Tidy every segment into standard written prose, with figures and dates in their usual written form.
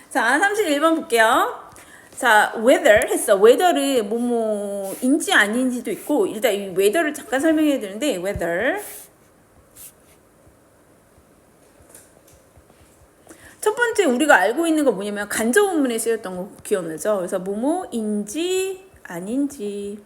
자, 31번 볼게요. 자, whether 했어. whether는 뭐뭐인지 아닌지도 있고, 일단 이 whether를 잠깐 설명해야 되는데, whether. 첫 번째 우리가 알고 있는 거 뭐냐면 간접문문에 쓰였던 거 기억나죠? 그래서 뭐뭐인지 아닌지.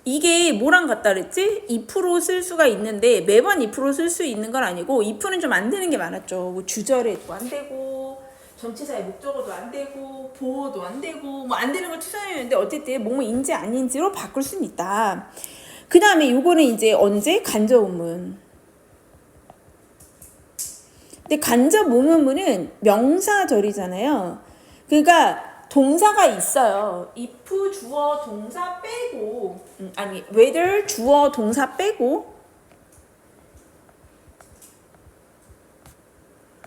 이게 뭐랑 같다 그랬지? if로 쓸 수가 있는데 매번 if로 쓸 수 있는 건 아니고 if는 좀 안 되는 게 많았죠. 뭐 주절에도 안 되고 전치사의 목적어도 안 되고 보어도 안 되고 뭐 안 되는 걸 투정했는데 어쨌든 뭐뭐인지 아닌지로 바꿀 수는 있다. 그 다음에 요거는 이제 언제? 간접문문. 근데 간접문문은 명사절이잖아요. 그러니까 동사가 있어요. if 주어 동사 빼고 whether 주어 동사 빼고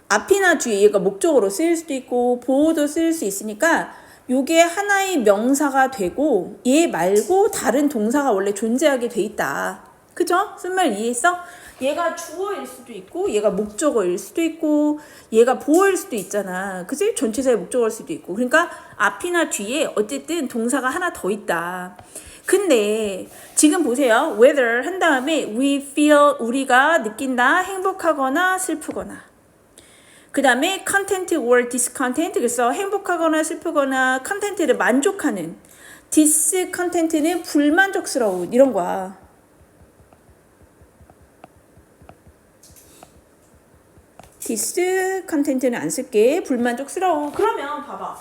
앞이나 뒤에 얘가 목적으로 쓰일 수도 있고 보어도 쓰일 수 있으니까 요게 하나의 명사가 되고 얘 말고 다른 동사가 원래 존재하게 돼 있다. 그죠? 쓴말 이해했어? 얘가 주어일 수도 있고 얘가 목적어일 수도 있고 얘가 보어일 수도 있잖아. 그치? 전치사의 목적어일 수도 있고. 그러니까 앞이나 뒤에 어쨌든 동사가 하나 더 있다. 근데 지금 보세요. whether 한 다음에 we feel 우리가 느낀다 행복하거나 슬프거나 그 다음에 content or discontent 그래서 행복하거나 슬프거나 컨텐츠를 만족하는 discontent는 불만족스러운 이런 거야. discontent는 안 쓸게. 불만족스러워. 그러면 봐봐.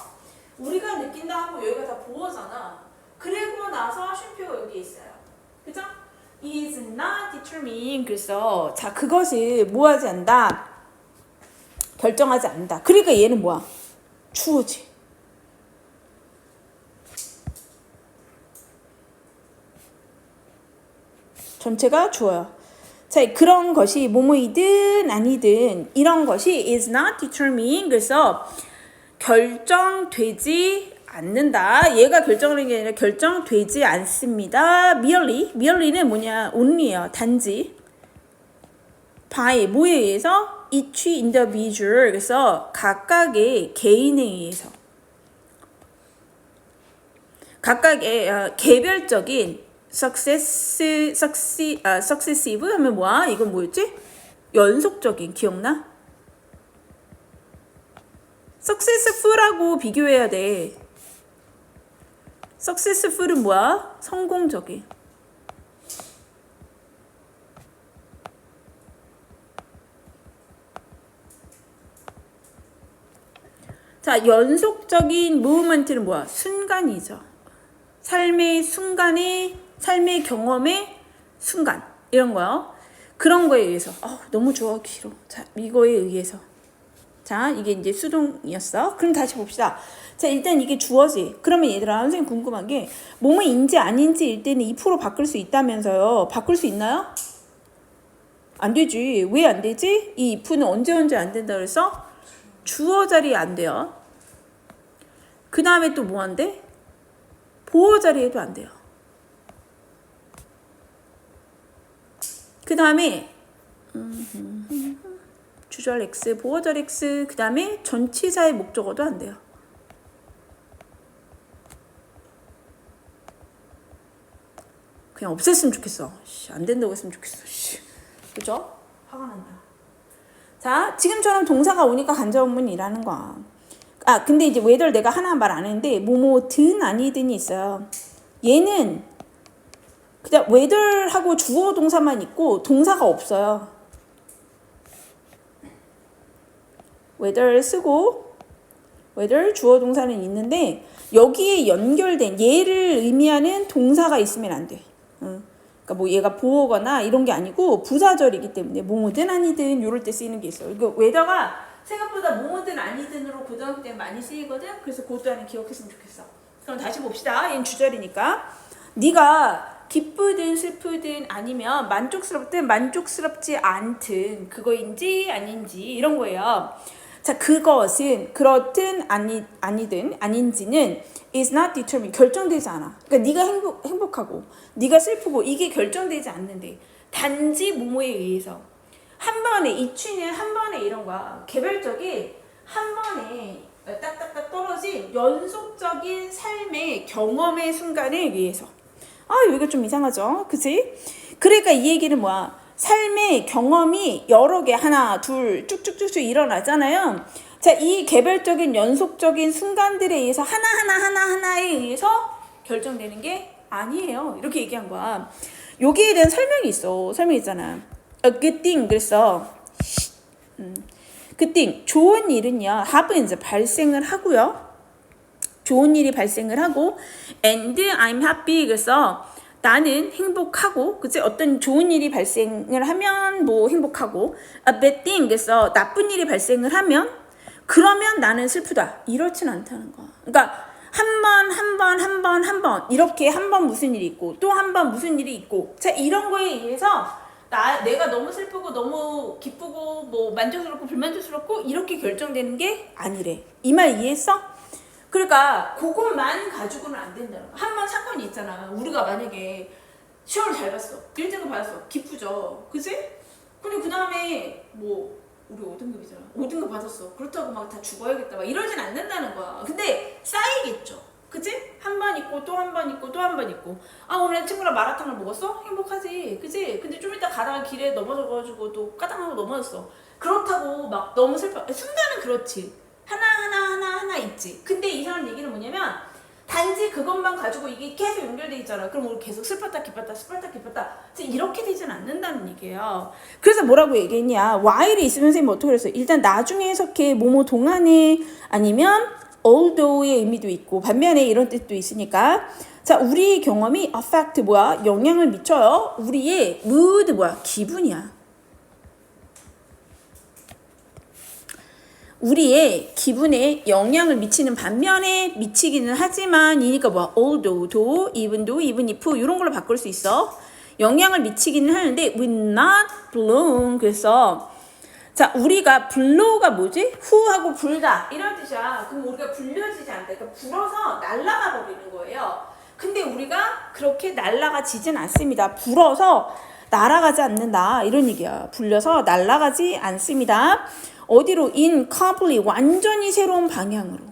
우리가 느낀다 하고 여기가 다 보어잖아. 그리고 나서 쉼표가 여기 있어요. 그죠? is not determined. 그래서 자 그것을 뭐 하지 않는다? 결정하지 않는다. 그러니까 얘는 뭐야? 주어지. 전체가 주어요. 자, 그런 것이 뭐뭐이든 아니든 이런 것이 is not determined. 그래서 결정되지 않는다. 얘가 결정하는 게 아니라 결정되지 않습니다. merely는 뭐냐? only예요. 단지. by 뭐에 의해서? each individual. 그래서 각각의 개인에 의해서. 각각의 개별적인 successive 하면 뭐야? 이건 뭐였지? 연속적인 기억나? successful하고 비교해야 돼. successful은 뭐야? 성공적인. 자, 연속적인 movement는 뭐야? 순간이죠. 삶의 경험의 순간 이런 거요. 그런 거에 의해서 너무 좋아 길어. 자 이거에 의해서 자 이게 이제 수동이었어. 그럼 다시 봅시다. 자 일단 이게 주어지. 그러면 얘들아 선생님 궁금한 게 뭐뭐인지 아닌지일 때는 2% 바꿀 수 있다면서요. 바꿀 수 있나요? 안 되지. 왜 안 되지? 이 if는 언제 안 된다 그래서 주어 자리에 안 돼요. 그 다음에 또 뭐 안 돼? 보어 자리에도 안 돼요. 그 다음에 주절 X, 보어절 X, 그 다음에 전치사의 목적어도 안 돼요. 그냥 없앴으면 좋겠어. 안 된다고 했으면 좋겠어. 그죠? 화가 난다. 자, 지금처럼 동사가 오니까 간접문이라는 거야. 근데 이제 whether 내가 하나 말 안 했는데 뭐뭐든 아니든이 있어요. 얘는 그냥 whether하고 주어 동사만 있고 동사가 없어요. whether 쓰고 whether 주어 동사는 있는데 여기에 연결된 얘를 의미하는 동사가 있으면 안 돼. 그러니까 뭐 얘가 보어거나 이런 게 아니고 부사절이기 때문에 뭐뭐든 아니든 이럴 때 쓰이는 게 있어요. 이거 whether가 생각보다 뭐뭐든 아니든으로 고등학교 때 많이 쓰이거든. 그래서 그것도 하나 기억했으면 좋겠어. 그럼 다시 봅시다. 얘는 주절이니까 네가 기쁘든 슬프든 아니면 만족스럽든 만족스럽지 않든 그거인지 아닌지 이런 거예요. 자, 그것은 그렇든 아니든 아닌지는 is not determined. 결정되지 않아. 그러니까 네가 행복하고 네가 슬프고 이게 결정되지 않는데 단지 뭐뭐에 의해서 한 번에 이치는 한 번에 이런 거야. 개별적인 한 번에 딱딱딱 떨어진 연속적인 삶의 경험의 순간을 위해서. 여기가 좀 이상하죠? 그치? 그러니까 이 얘기는 뭐야? 삶의 경험이 여러 개, 하나, 둘, 쭉쭉쭉쭉 일어나잖아요. 자, 이 개별적인 연속적인 순간들에 의해서 하나에 의해서 결정되는 게 아니에요. 이렇게 얘기한 거야. 여기에 대한 설명이 있어. 설명이 있잖아. A good thing. 그랬어. good thing. 좋은 일은요. happens. 발생을 하고요. 좋은 일이 발생을 하고 and I'm happy. 그래서 나는 행복하고, 그치? 어떤 좋은 일이 발생을 하면 뭐 행복하고, a bad thing. 그래서 나쁜 일이 발생을 하면 그러면 나는 슬프다. 이렇진 않다는 거야. 그러니까 한 번 이렇게 한 번 무슨 일이 있고 또 한 번 무슨 일이 있고, 자, 이런 거에 의해서 내가 너무 슬프고 너무 기쁘고 뭐 만족스럽고 불만족스럽고 이렇게 결정되는 게 아니래. 이 말 이해했어? 그러니까 그것만 가지고는 안 된다는 거야. 한 번 사건이 있잖아. 우리가 만약에 시험을 잘 봤어. 1등급 받았어. 기쁘죠. 그치? 근데 그 다음에 뭐 우리 5등급이잖아. 5등급 받았어. 그렇다고 막 다 죽어야겠다. 막 이러진 않는다는 거야. 근데 쌓이겠죠. 그치? 한 번 있고 또 한 번 있고 또 한 번 있고. 오늘 친구랑 마라탕을 먹었어? 행복하지. 그치? 근데 좀 이따 가다가 길에 넘어져가지고 또 까당하고 넘어졌어. 그렇다고 막 너무 슬퍼. 순간은 그렇지. 하나 있지. 근데 이상한 얘기는 뭐냐면 단지 그것만 가지고 이게 계속 연결돼 있잖아. 그럼 우리 계속 슬펐다 기뻤다 이렇게 되진 않는다는 얘기예요. 그래서 뭐라고 얘기했냐? while이 있으면 선생님 어떻게 그랬어요? 일단 나중에 해석해 뭐뭐 동안에 아니면 although의 의미도 있고 반면에 이런 뜻도 있으니까. 자, 우리의 경험이 affect 뭐야? 영향을 미쳐요. 우리의 mood 뭐야? 기분이야. 우리의 기분에 영향을 미치는 반면에 미치기는 하지만 이니까 뭐야? although, though, even though, even if 이런 걸로 바꿀 수 있어. 영향을 미치기는 하는데 will not blow. 그래서 자, 우리가 blow가 뭐지? 후하고 불다 이런 뜻이야. 그럼 우리가 불려지지 않다. 그러니까 불어서 날아가 버리는 거예요. 근데 우리가 그렇게 날아가지진 않습니다. 불어서 날아가지 않는다 이런 얘기야. 불려서 날아가지 않습니다. 어디로? in completely 완전히 새로운 방향으로.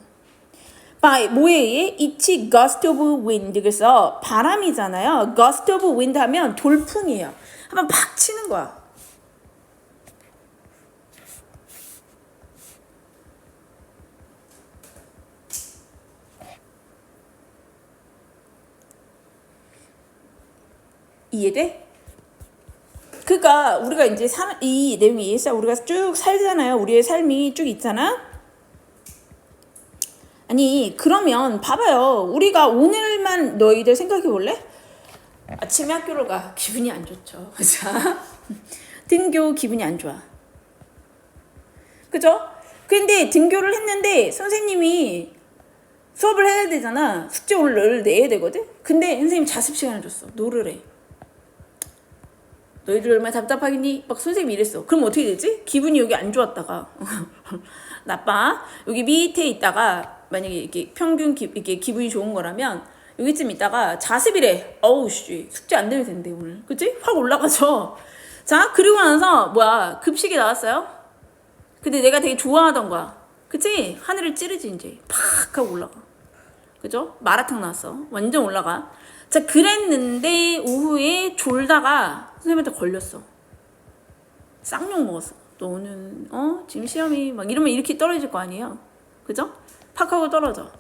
by 뭐에 의해? It's gust of wind. 그래서 바람이잖아요. gust of wind 하면 돌풍이에요. 한번 팍 치는 거야. 이해돼? 그러니까 우리가 이제 이 내용이 이해해서 우리가 쭉 살잖아요. 우리의 삶이 쭉 있잖아. 아니 그러면 봐봐요. 우리가 오늘만 너희들 생각해 볼래? 아침에 학교를 가. 기분이 안 좋죠. 자, 등교 기분이 안 좋아. 그죠? 근데 등교를 했는데 선생님이 수업을 해야 되잖아. 숙제 오늘 내야 되거든. 근데 선생님 자습 시간을 줬어. 노를 해. 너희들 얼마나 답답하겠니? 막 선생님이 이랬어. 그럼 어떻게 되지? 기분이 여기 안 좋았다가 나빠. 여기 밑에 있다가 만약에 이렇게 평균 이렇게 기분이 좋은 거라면 여기쯤 있다가 자습이래. 어우 씨 숙제 안 되면 된대 오늘. 그치? 확 올라가죠. 자, 그리고 나서 뭐야 급식이 나왔어요. 근데 내가 되게 좋아하던 거야. 그치? 하늘을 찌르지 이제 팍 하고 올라가. 그죠? 마라탕 나왔어. 완전 올라가. 자, 그랬는데 오후에 졸다가 선생님한테 걸렸어. 쌍욕 먹었어. 너는 지금 시험이 막 이러면 이렇게 떨어질 거 아니에요. 그죠? 팍 하고 떨어져.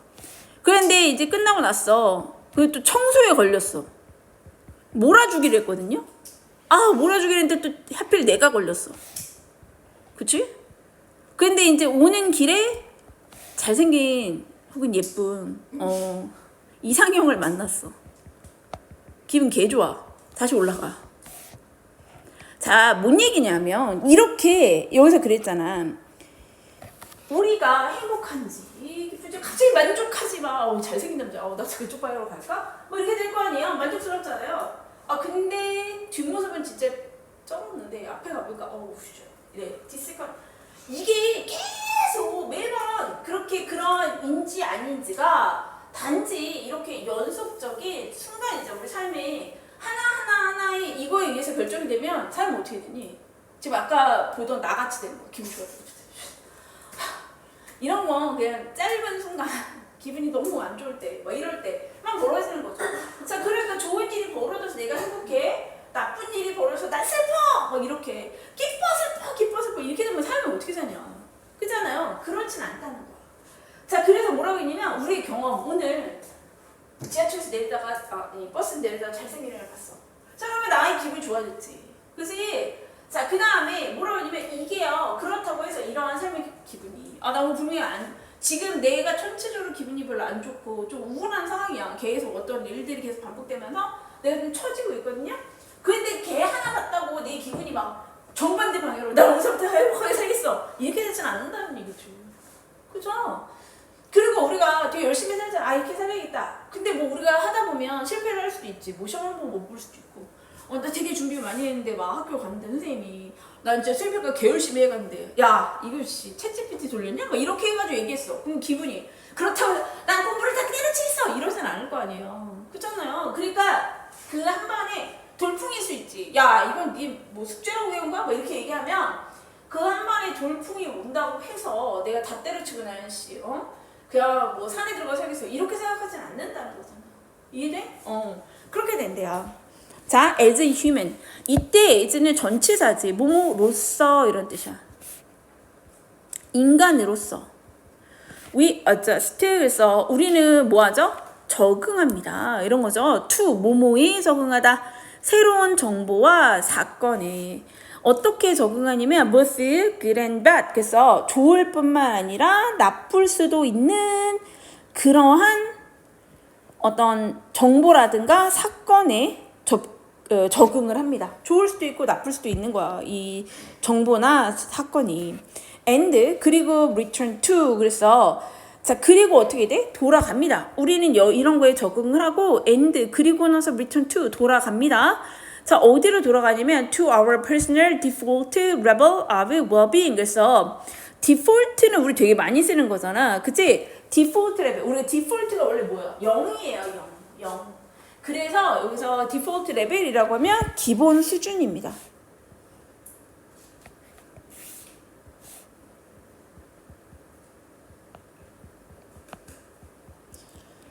그런데 이제 끝나고 났어. 그리고 또 청소에 걸렸어. 몰아주기로 했거든요. 몰아주기로 했는데 또 하필 내가 걸렸어. 그치? 근데 이제 오는 길에 잘생긴 혹은 예쁜 이상형을 만났어. 기분 개 좋아. 다시 올라가. 자, 뭔 얘기냐면 이렇게 여기서 그랬잖아. 우리가 행복한지 갑자기 만족하지 마. 잘생긴 남자. 나 그쪽 방향으로 갈까? 뭐 이렇게 될 거 아니에요. 만족스럽잖아요. 근데 뒷모습은 진짜 쩔었는데 앞에 가보니까 이래 디스카. 이게 계속 매번 그렇게 그런 인지 아닌지가 단지 이렇게 연속적인 순간이죠. 우리 삶에 하나하나의 이거에 의해서 결정이 되면 삶은 어떻게 되니? 지금 아까 보던 나같이 되는 거. 기분 좋아. 이런 거 그냥 짧은 순간 기분이 너무 안 좋을 때, 뭐 이럴 때만 벌어지는 거죠. 자, 그러니까 좋은 일이 벌어져서 내가 행복해, 나쁜 일이 벌어져서 나 슬퍼, 뭐 이렇게 기뻐 슬퍼 이렇게 되면 삶을 어떻게 사냐, 그잖아요. 그렇진 않다는 거야. 자, 그래서 뭐라고 했냐면 우리의 경험, 오늘 지하철에서 내리다가 버스 내리다가 잘생긴 애를 봤어. 자, 그러면 나의 기분이 좋아졌지, 그치? 자, 그 다음에 뭐라고 하냐면 이게요, 그렇다고 해서 이러한 삶의 기분이 나 오늘 분명히 지금 내가 전체적으로 기분이 별로 안 좋고 좀 우울한 상황이야. 계속 어떤 일들이 계속 반복되면서 내가 좀 처지고 있거든요. 근데 걔 하나 봤다고 내 기분이 막 정반대 방향으로 나 오늘부터 행복하게 살겠어 이렇게 되진 않는다는 얘기죠. 그죠? 그리고 우리가 되게 열심히 살잖아. 이렇게 살아야겠다. 근데 뭐 우리가 하다 보면 실패를 할 수도 있지. 뭐 시험 한 번 못 볼 수도 있고. 나 되게 준비 많이 했는데 막 학교 갔는데 선생님이 나 진짜 수행평가 개 열심히 해갔는데 야 이거 챗GPT 돌렸냐? 막 이렇게 해가지고 얘기했어. 그럼 기분이 그렇다고 난 공부를 다 때려치겠어 이러진 않을 거 아니에요. 그렇잖아요. 그러니까 그 한 번에 돌풍일 수 있지. 야 이건 네 뭐 숙제라고 외운 거야? 뭐 이렇게 얘기하면 그 한 번에 돌풍이 온다고 해서 내가 다 때려치고 나연 씨 그냥 뭐 산에 들어가 살겠어 이렇게 생각하진 않는다는 거잖아. 이해돼? 그렇게 된대요. 자, as a human. 이때 as는 전치사지. 뭐뭐로서 이런 뜻이야. 인간으로서. We adjust. 그래서 우리는 뭐하죠? 적응합니다. 이런 거죠. to 뭐뭐에 적응하다. 새로운 정보와 사건에. 어떻게 적응하냐면 both good and bad. 그래서 좋을 뿐만 아니라 나쁠 수도 있는 그러한 어떤 정보라든가 사건에 적응을 합니다. 좋을 수도 있고 나쁠 수도 있는 거야. 이 정보나 사건이. and 그리고 return to. 그래서 자, 그리고 어떻게 돼? 돌아갑니다. 우리는 이런 거에 적응을 하고 and 그리고 나서 return to 돌아갑니다. 자, 어디로 돌아가냐면 to our personal default level of well-being. 그래서 default는 우리 되게 많이 쓰는 거잖아. 그치? default level. 우리가 default가 원래 뭐야? 0이에요. 0. 그래서 여기서 default level이라고 하면 기본 수준입니다.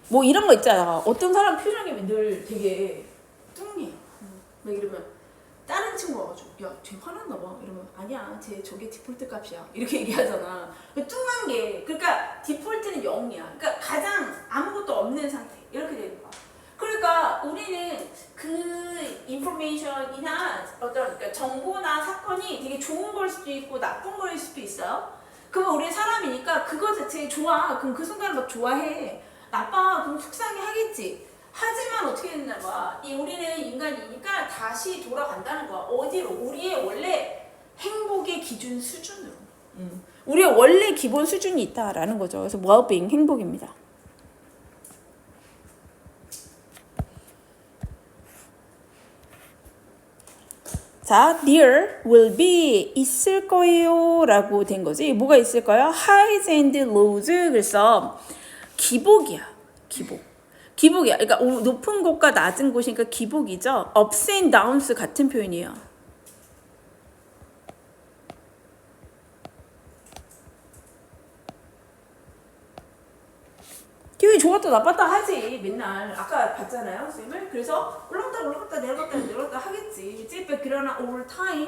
뭐 이런 거 있잖아. 어떤 사람 표정이 늘 되게 뚱해. 막 이러면 다른 친구 와가지고 쟤 화났나 봐. 이러면 아니야, 저게 디폴트 값이야. 이렇게 얘기하잖아. 뚱한 게 그러니까 디폴트는 0이야. 그러니까 가장 아무것도 없는 상태 이렇게 되는 거야. 그러니까 우리는 그 인포메이션이나 어떤 그러니까 정보나 사건이 되게 좋은 걸 수도 있고 나쁜 거일 수도 있어요. 그러면 우리 사람이니까 그거 자체에 좋아. 그럼 그 순간을 막 좋아해. 나빠. 그럼 속상해 하겠지. 하지만 어떻게 된다는 거야. 우리는 인간이니까 다시 돌아간다는 거야. 어디로? 우리의 원래 행복의 기준 수준으로. 우리의 원래 기본 수준이 있다라는 거죠. 그래서 well-being, 행복입니다. 자, there will be 있을 거예요 라고 된 거지. 뭐가 있을까요? highs and lows. 그래서 기복이야. 기복이야. 그러니까 높은 곳과 낮은 곳이니까 기복이죠. ups and downs 같은 표현이에요. 기분이 좋았다 나빴다 하지. 맨날 아까 봤잖아요 선생님을. 그래서 올라갔다 내려갔다 하겠지. 그러나 over time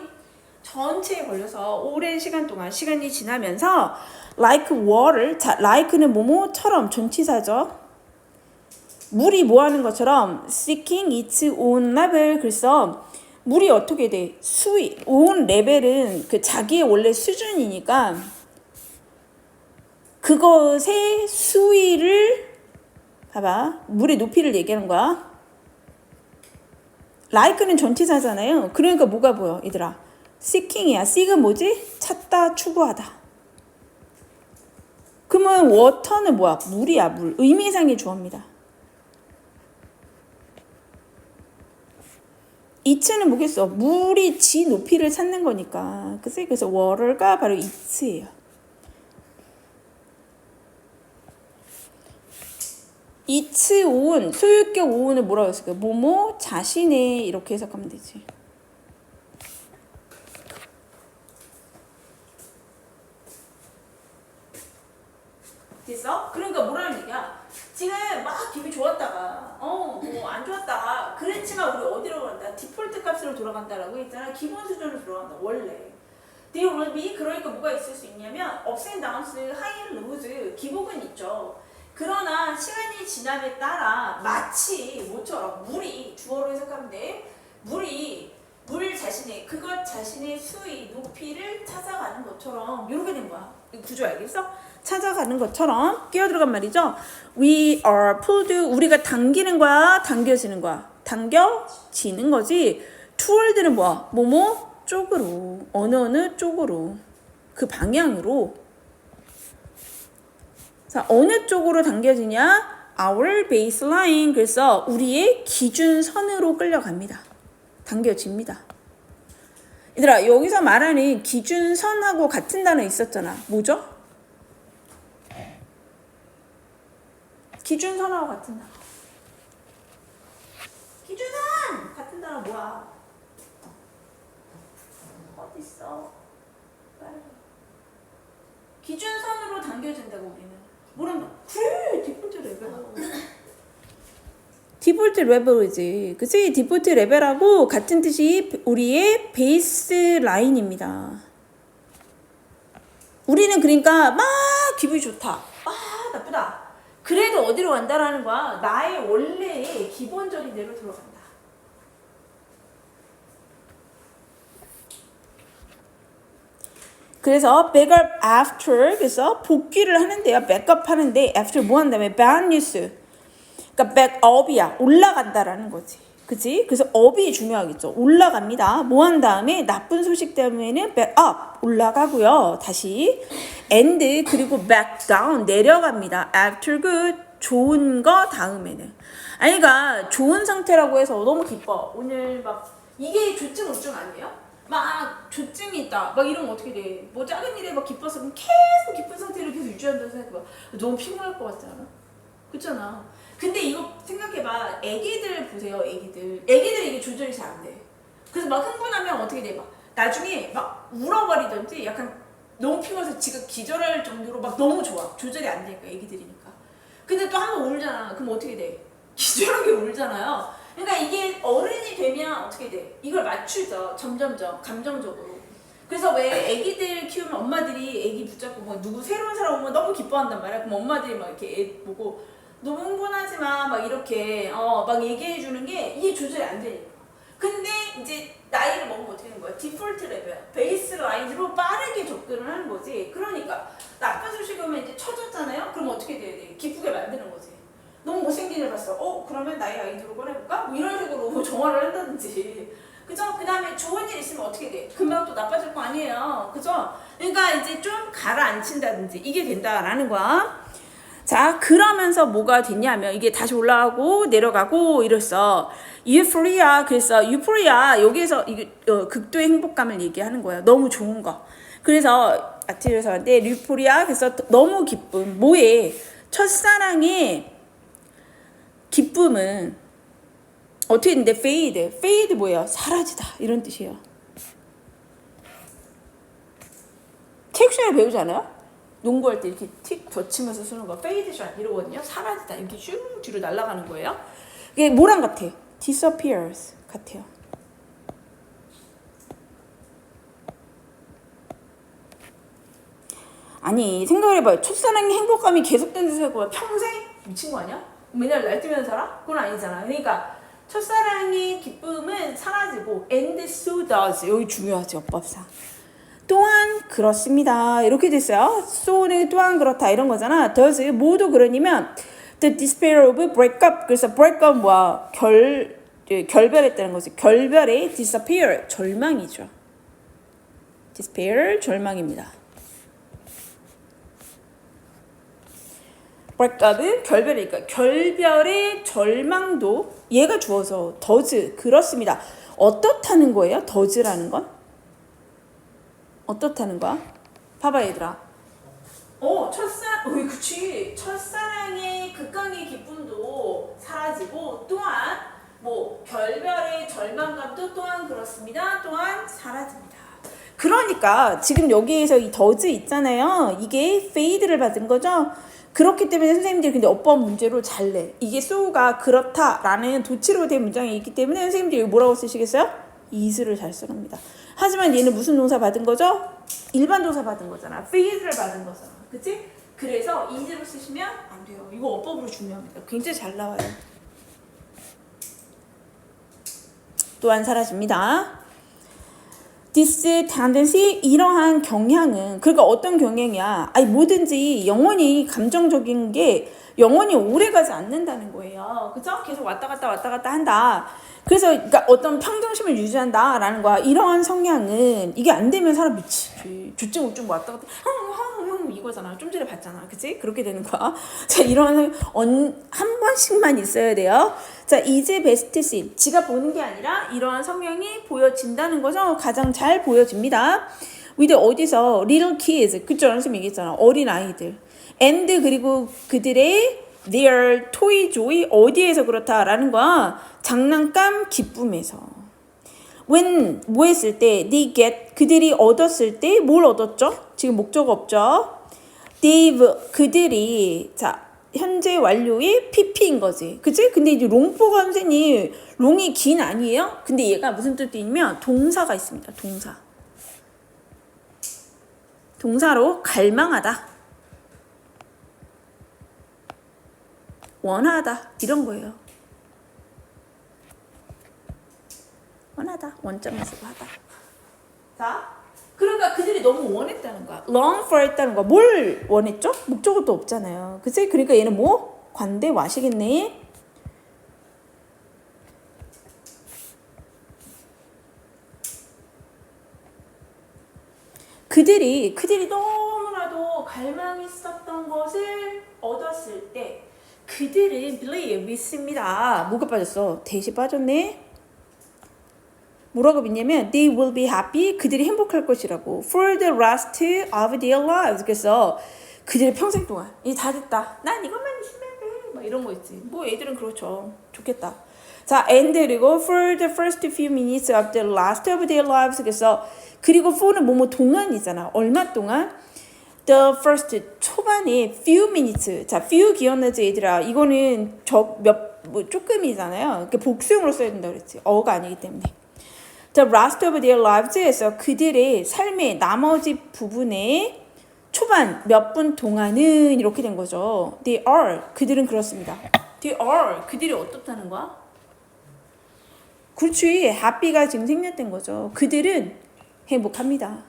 전체에 걸려서 오랜 시간 동안 시간이 지나면서 like water. 자, like는 뭐뭐처럼 전치사죠. 물이 뭐 하는 것처럼 seeking its own level. 그래서 물이 어떻게 돼? 수위. own 레벨은 그 자기의 원래 수준이니까 그것의 수위를 봐봐. 물의 높이를 얘기하는 거야. like는 전치사잖아요. 그러니까 뭐가 보여 얘들아? seeking이야. seek은 뭐지? 찾다, 추구하다. 그러면 water는 뭐야? 물이야. 물. 의미상의 주어입니다. it는 뭐겠어? 물이 지 높이를 찾는 거니까. 그래서 water가 바로 it예요. its own, 소유격 own을 뭐라고 했을까요? 뭐뭐 자신의 이렇게 해석하면 되지. 됐어? 그러니까 뭐라는 얘기야? 지금 막 기분이 좋았다가 뭐 안 좋았다가 그랬지만 우리 어디로 간다? 디폴트 값으로 돌아간다라고 했잖아. 기본 수준으로 돌아간다 원래. There will be 그러니까 뭐가 있을 수 있냐면 ups and downs, high and lows 기복은 있죠. 그러나 시간이 지남에 따라 마치 뭐처럼 물이 주어로 해석하면 돼. 물 자신의 그것 자신의 수위 높이를 찾아가는 것처럼 이렇게 된 거야. 구조 알겠어? 찾아가는 것처럼 끼어들어간 말이죠. We are pulled 우리가 당기는 거야, 당겨지는 거야. 당겨지는 거지. toward는 뭐야? 뭐뭐 쪽으로 어느 쪽으로 그 방향으로. 자, 어느 쪽으로 당겨지냐? Our baseline 그래서 우리의 기준선으로 끌려갑니다. 당겨집니다. 얘들아 여기서 말하는 기준선하고 같은 단어 있었잖아. 뭐죠? 기준선하고 같은 단어. 기준선! 같은 단어 뭐야? 어딨어? 기준선으로 당겨진다고 우리는. 뭐란다? 그래! 디폴트 레벨. 디폴트 레벨이지. 그치? 디폴트 레벨하고 같은 뜻이 우리의 베이스 라인입니다. 우리는 그러니까 막 기분이 좋다. 나쁘다. 그래도 어디로 간다라는 거야? 나의 원래의 기본적인 대로 들어간다. 그래서 back up after 그래서 복귀를 하는데요. 백업 하는데 after 뭐 한다음에 bad news. 그러니까 back up이야. 올라간다라는 거지. 그치? 그래서 up이 중요하겠죠. 올라갑니다. 뭐 한 다음에 나쁜 소식 때문에는 back up 올라가고요. 다시 and 그리고 back down 내려갑니다. after good 좋은 거 다음에는. 아니 그러니까 좋은 상태라고 해서 너무 기뻐. 오늘 막 이게 조증 우증 아니에요? 막 조증이 있다. 막 이러면 어떻게 돼? 뭐 작은 일에 막 기뻤어. 그럼 계속 기쁜 상태를 계속 유지한다고 생각해봐. 너무 피곤할 것 같지 않아? 그렇잖아. 근데 이거 생각해봐. 애기들 보세요. 애기들이 이게 조절이 잘 안 돼. 그래서 막 흥분하면 어떻게 돼? 막 나중에 막 울어버리던지 약간 너무 피곤해서 지가 기절할 정도로 막 너무 좋아. 조절이 안 되니까 애기들이니까. 근데 또 한 번 울잖아. 그럼 어떻게 돼? 기절하게 울잖아요. 그러니까 이게 어른이 되면 어떻게 돼? 이걸 맞추죠. 점점점 감정적으로. 그래서 왜 애기들 키우면 엄마들이 애기 붙잡고 뭐 누구 새로운 사람 오면 너무 기뻐한단 말이야. 그럼 엄마들이 막 이렇게 애 보고 너무 흥분하지 마. 막 이렇게 막 얘기해 주는 게 이게 조절이 안 되니까. 근데 이제 나이를 먹으면 어떻게 되는 거야? 디폴트 레벨, 베이스 라인으로 빠르게 접근을 하는 거지. 그러니까 나쁜 소식 오면 이제 쳐졌잖아요. 그럼 어떻게 돼야 돼? 기쁘게 만드는 거지. 너무 못생긴 일 봤어. 그러면 나의 아이디로 꺼내볼까? 뭐 이런 식으로 정화를 한다든지. 그죠? 그 다음에 좋은 일 있으면 어떻게 돼? 금방 또 나빠질 거 아니에요. 그죠? 그러니까 이제 좀 가라앉힌다든지 이게 된다라는 거야. 자, 그러면서 뭐가 됐냐면 이게 다시 올라가고 내려가고 이랬어. 유포리아 그래서 유포리아 여기에서 이게 극도의 행복감을 얘기하는 거야. 너무 좋은 거. 그래서 아티르서한테 유포리아 그래서 너무 기쁨. 뭐에 첫사랑의 기쁨은 어떻게 했는데 fade 뭐예요? 사라지다 이런 뜻이에요. 체육 시간에 배우지 않아요? 농구할 때 이렇게 틱 젖히면서 쓰는 거 fade shot 이러거든요. 사라지다 이렇게 슉 뒤로 날아가는 거예요. 이게 뭐랑 같아? disappears 같아요. 아니 생각을 해봐요. 첫사랑의 행복감이 계속된다고 생각해봐요. 평생? 미친 거 아니야? 맨날 날뛰면서 살아? 그건 아니잖아. 그러니까 첫사랑의 기쁨은 사라지고 and so does 여기 중요하지 어법상. 또한 그렇습니다. 이렇게 됐어요. so는 또한 그렇다 이런 거잖아. does 모두 그러냐면 the despair of breakup 그래서 breakup 뭐야? 결별했다는 거지. 결별의 disappear 절망이죠. despair 절망입니다. breakup은 결별이니까 결별의 절망도 얘가 주어서 does 그렇습니다. 어떻다는 거예요? does라는 건? 어떻다는 거야? 봐봐 얘들아. 그치. 첫사랑의 극강의 기쁨도 사라지고 또한 뭐 결별의 절망감도 또한 그렇습니다. 또한 사라집니다. 그러니까 지금 여기에서 이 더즈 있잖아요. 이게 fade를 받은 거죠. 그렇기 때문에 선생님들이 근데 어법 문제로 잘 내. 이게 so가 그렇다라는 도치로 된 문장이 있기 때문에 선생님들이 뭐라고 쓰시겠어요? is를 잘 쓰랍니다. 하지만 얘는 무슨 동사 받은 거죠? 일반 동사 받은 거잖아. fade를 받은 거잖아. 그치? 그래서 is로 쓰시면 안 돼요. 이거 어법으로 중요합니다. 굉장히 잘 나와요. 또한 사라집니다. This tendency, 이러한 경향은, 그러니까 어떤 경향이야? 아니 뭐든지 영원히 감정적인 게 영원히 오래가지 않는다는 거예요. 그죠? 계속 왔다 갔다 한다. 그래서 그러니까 어떤 평정심을 유지한다라는 거야. 이러한 성향은 이게 안 되면 사람 미치지. 주증 우증 왔다 갔다 이거잖아. 좀 전에 봤잖아. 그치? 그렇게 되는 거야. 자, 이러한 한 번씩만 있어야 돼요. 자, 이제 베스트 씬. 지가 보는 게 아니라 이러한 성향이 보여진다는 거죠. 가장 잘 보여집니다. with 어디서 little kids. 그쵸? 선생님 얘기했잖아. 어린 아이들. and 그리고 그들의 their toy joy. 어디에서 그렇다라는 거야. 장난감 기쁨에서. when 뭐 했을 때 they get 그들이 얻었을 때 뭘 얻었죠? 지금 목적 없죠? they've 그들이 자 현재 완료의 pp인 거지. 그치? 근데 이제 롱포가 선생님 롱이 긴 아니에요? 근데 얘가 무슨 뜻이냐면 동사가 있습니다. 동사로 갈망하다, 원하다 이런 거예요. 원하다, 원점을 쓰고 하다. 자, 그러니까 그들이 너무 원했다는 거야. long for 했다는 거야. 뭘 원했죠? 목적어도 없잖아요. 그치? 그러니까 얘는 뭐? 관대 와시겠네. 그들이 너무나도 갈망했었던 것을 얻었을 때 그들은 believe 믿습니다. 뭐가 빠졌어? 대시 빠졌네. 뭐라고 믿냐면 they will be happy. 그들이 행복할 것이라고. for the rest of their lives. 그래서 그들의 평생 동안 이제 다 됐다. 난 이것만 있으면 돼. 막 이런 거 있지. 뭐 애들은 그렇죠. 좋겠다. 자, and 그리고 for the first few minutes of the last of their lives. 그래서 그리고 for는 뭐뭐 동안이잖아. 얼마 동안? The first 초반에 few minutes. 자, few 기억나지 얘들아. 이거는 뭐 조금이잖아요. 복수형으로 써야 된다 그랬지. 어가 아니기 때문에. The last of their lives에서 그들의 삶의 나머지 부분에 초반 몇 분 동안은 이렇게 된 거죠. They are 그들은 그렇습니다. They are 그들이 어떻다는 거야? 그렇지. happy가 지금 생략된 거죠. 그들은 행복합니다.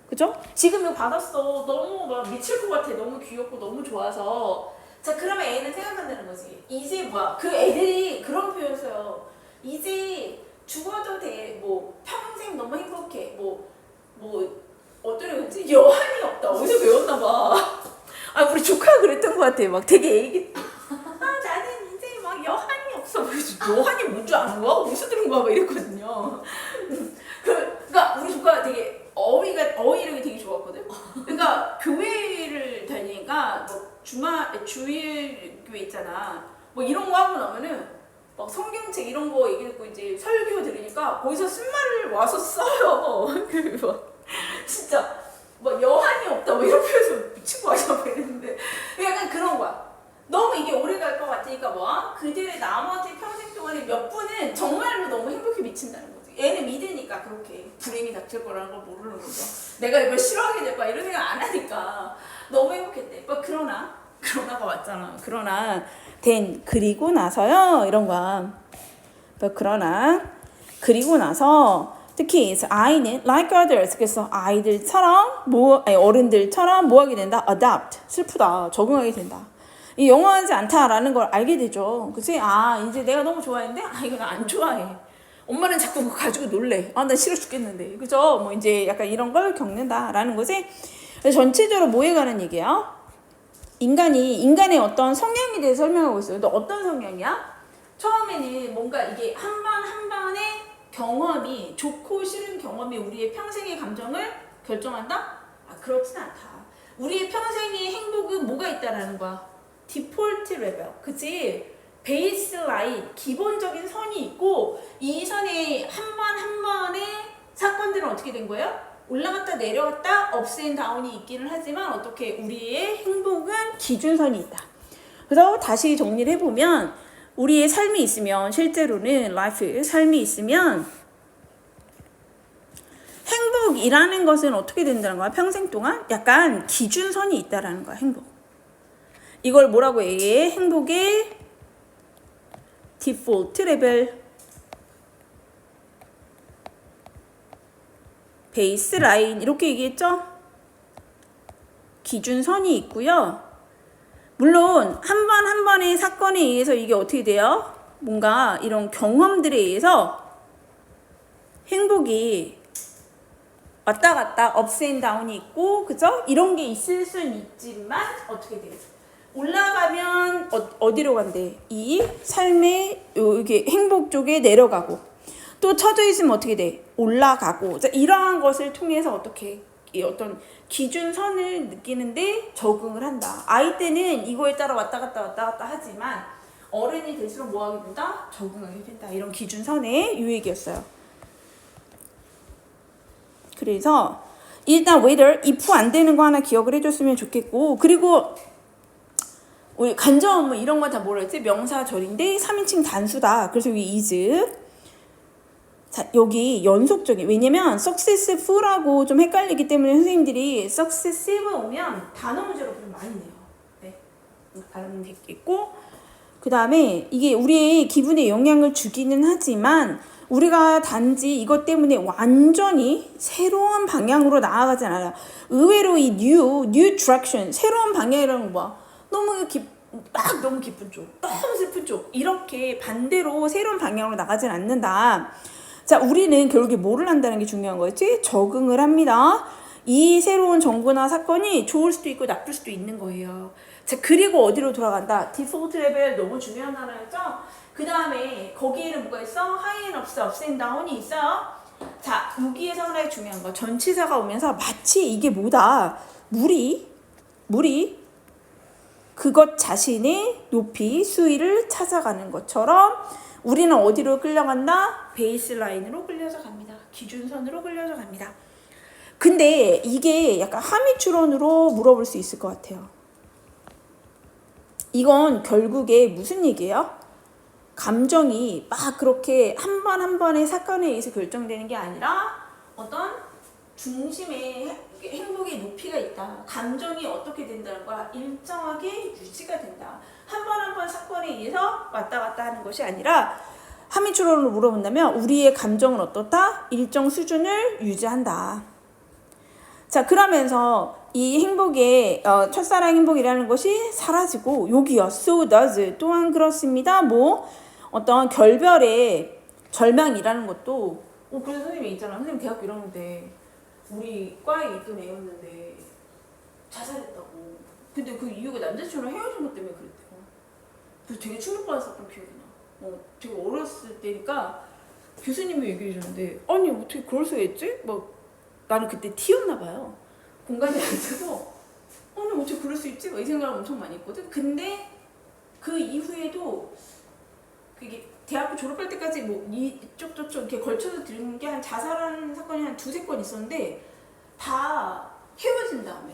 그죠? 지금 이거 받았어. 너무 막 미칠 것 같아. 너무 귀엽고 너무 좋아서. 자, 그러면 애는 생각한다는 거지. 이제 뭐야? 그 애들이 그런 표현 써요. 이제 죽어도 돼. 뭐 평생 너무 행복해. 뭐 어떤 애였지? 여한이 없다. 어디서 배웠나 봐. 아, 우리 조카가 그랬던 것 같아. 막 되게 애기. 나는 이제 막 여한이 없어. 그래서 여한이 뭔 줄 아는 거야? 어디서 들은 거야? 막 이랬거든요. 그러니까 우리 조카가 되게 어휘 이름이 되게 좋았거든. 그러니까 교회를 다니니까 뭐 주일 교회 있잖아. 뭐 이런 거 하고 나면은. 막 성경책 이런 거 얘기 듣고 이제 설교 들으니까 거기서 쓴말을 와서 써요. 진짜 뭐 여한이 없다 뭐 이렇게 해서 미친 거 아니야 이랬는데 약간 그런 거야. 너무 이게 오래 갈 것 같으니까 뭐야? 그들의 나머지 평생 동안에 몇 분은 정말로 너무 행복해 미친다는 거지. 얘는 믿으니까 그렇게 불행이 닥칠 거라는 걸 모르는 거죠. 내가 이걸 싫어하게 될 거야 이런 생각 안 하니까 너무 행복했대. 그러나가 왔잖아. 그러나 그리고 나서요 이런 거야. 그러나 그리고 나서 특히 아이는 like others 그래서 아이들처럼 어른들처럼 뭐 하게 된다? adopt 슬프다 적응하게 된다. 이 영원하지 않다라는 걸 알게 되죠. 그치? 아 이제 내가 너무 좋아했는데 이건 안 좋아해. 엄마는 자꾸 그거 가지고 놀래. 난 싫어 죽겠는데. 그죠? 뭐 이제 약간 이런 걸 겪는다라는 거지. 그래서 전체적으로 뭐에 관한 얘기야? 인간의 어떤 성향에 대해서 설명하고 있어요. 근데 어떤 성향이야? 처음에는 뭔가 이게 한 번의 경험이 좋고 싫은 경험이 우리의 평생의 감정을 결정한다? 그렇진 않다. 우리의 평생의 행복은 뭐가 있다라는 거야? 디폴트 레벨. 그치? 베이스라인, 기본적인 선이 있고 이 선에 한 번의 사건들은 어떻게 된 거예요? 올라갔다 내려갔다 ups and down이 있기는 하지만 어떻게 우리의 행복은 기준선이 있다. 그래서 다시 정리를 해보면 우리의 삶이 있으면 실제로는 life, 삶이 있으면 행복이라는 것은 어떻게 된다는 거야? 평생 동안 약간 기준선이 있다라는 거야. 행복. 이걸 뭐라고 얘기해? 행복의 디폴트 레벨, 베이스 라인 이렇게 얘기했죠? 기준선이 있고요. 물론 한 번 한 번의 사건에 의해서 이게 어떻게 돼요? 뭔가 이런 경험들에 의해서 행복이 왔다 갔다 ups and down이 있고, 그죠? 이런 게 있을 수는 있지만 어떻게 돼요? 올라가면 어디로 간대? 이 삶의 이게 행복 쪽에 내려가고, 또 처져 있으면 어떻게 돼? 올라가고. 자, 이러한 것을 통해서 어떻게 이 어떤 기준선을 느끼는데 적응을 한다. 아이 때는 이거에 따라 왔다 갔다 하지만 어른이 될수록 뭐 하게 된다? 적응하게 된다. 이런 기준선의 유익이었어요. 그래서 일단 whether, if 안 되는 거 하나 기억을 해줬으면 좋겠고, 그리고 우리 간접 뭐 이런 거 다 뭐라 했지? 명사절인데 3인칭 단수다. 그래서 여기 is. 자, 여기 연속적인, 왜냐면 successful하고 좀 헷갈리기 때문에 선생님들이 successive 오면 단어 문제로 좀 많이 내요. 네, 알면 되겠고, 그 다음에 이게 우리의 기분에 영향을 주기는 하지만 우리가 단지 이것 때문에 완전히 새로운 방향으로 나아가진 않아요. 의외로 이 new direction, 새로운 방향이라는 거 봐. 너무 기쁜 쪽, 너무 슬픈 쪽, 이렇게 반대로 새로운 방향으로 나가진 않는다. 자, 우리는 결국에 뭐를 한다는 게 중요한 거였지? 적응을 합니다. 이 새로운 정보나 사건이 좋을 수도 있고 나쁠 수도 있는 거예요. 자, 그리고 어디로 돌아간다? 디폴트 레벨 너무 중요한 하나였죠? 그 다음에 거기에는 뭐가 있어? 하이 앤 업스, 업스 앤 다운이 있어요. 자, 여기에서 하나의 중요한 거. 전치사가 오면서 마치 이게 뭐다? 물이 그것 자신의 높이, 수위를 찾아가는 것처럼 우리는 어디로 끌려간다? 베이스라인으로 끌려서 갑니다. 기준선으로 끌려서 갑니다. 근데 이게 약간 함의추론으로 물어볼 수 있을 것 같아요. 이건 결국에 무슨 얘기예요? 감정이 막 그렇게 한 번 한 번의 사건에 의해서 결정되는 게 아니라 어떤 중심에 행복의 높이가 있다. 감정이 어떻게 된다는 거야? 일정하게 유지가 된다. 한 번 한 번 사건에 의해서 왔다 갔다 하는 것이 아니라 함의추론으로 물어본다면 우리의 감정은 어떻다? 일정 수준을 유지한다. 자, 그러면서 이 행복의 첫사랑 행복이라는 것이 사라지고 여기요. So does 또한 그렇습니다. 뭐 어떤 결별의 절망이라는 것도 그래서 선생님이 있잖아. 선생님 대학교 1학년 때 우리 과에 있던 애였는데 자살했다고. 근데 그 이유가 남자친구랑 헤어진 것 때문에 그랬대요. 그래서 되게 충격받았었던 기억이 나. 되게 어렸을 때니까 교수님이 얘기해 주는데 아니 어떻게 그럴 수가 있지? 막 나는 그때 T였나 봐요. 공간이 안 돼서 아니 어떻게 그럴 수 있지? 막 이 생각을 엄청 많이 했거든. 근데 그 이후에도 그게 대학교 졸업할 때까지 뭐 이쪽 저쪽 이렇게 걸쳐서 들은 게 한 자살하는 사건이 한 2-3건 있었는데 다 헤어진 다음에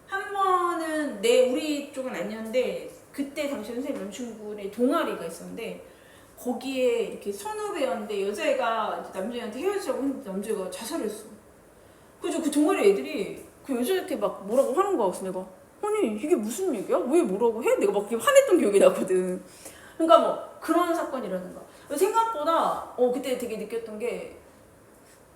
한 번은 우리 쪽은 아니었는데 그때 당시 선생님 남친구의 동아리가 있었는데 거기에 이렇게 선후배였는데 여자애가 남자애한테 헤어지자고 했는데 남자애가 자살을 했어. 그래서 그 동아리 애들이 그 여자애한테 막 뭐라고 하는 거야. 그래서 내가 아니 이게 무슨 얘기야? 왜 뭐라고 해? 내가 막 화냈던 기억이 나거든. 그러니까 뭐 그런 사건이라든가 생각보다 그때 되게 느꼈던 게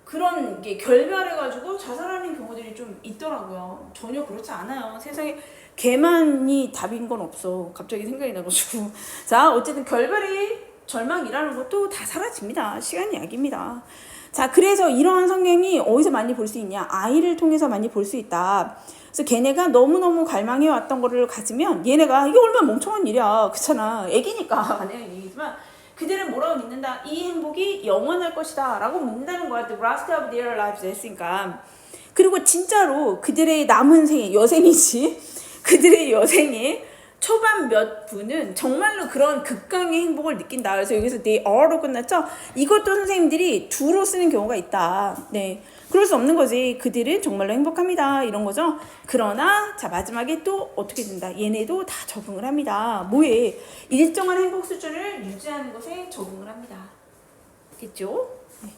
그런 게 결별해가지고 자살하는 경우들이 좀 있더라고요. 전혀 그렇지 않아요. 세상에 걔만이 답인 건 없어. 갑자기 생각이 나가지고. 자, 어쨌든 결별이 절망이라는 것도 다 사라집니다. 시간이 약입니다. 자, 그래서 이러한 성향이 어디서 많이 볼 수 있냐? 아이를 통해서 많이 볼 수 있다. 그래서 걔네가 너무너무 갈망해왔던 거를 가지면 얘네가 이게 얼마나 멍청한 일이야. 그렇잖아. 애기니까 가능한 얘기지만 그들은 뭐라고 믿는다? 이 행복이 영원할 것이다 라고 믿는다는 거야. The rest of their lives 했으니까. 그리고 진짜로 그들의 남은 생에, 여생이지. 그들의 여생에 초반 몇 분은 정말로 그런 극강의 행복을 느낀다. 그래서 여기서 they are로 끝났죠? 이것도 선생님들이 do로 쓰는 경우가 있다. 네. 그럴 수 없는 거지. 그들은 정말로 행복합니다. 이런 거죠. 그러나 자 마지막에 또 어떻게 된다. 얘네도 다 적응을 합니다. 뭐에? 일정한 행복 수준을 유지하는 것에 적응을 합니다. 됐죠? 네.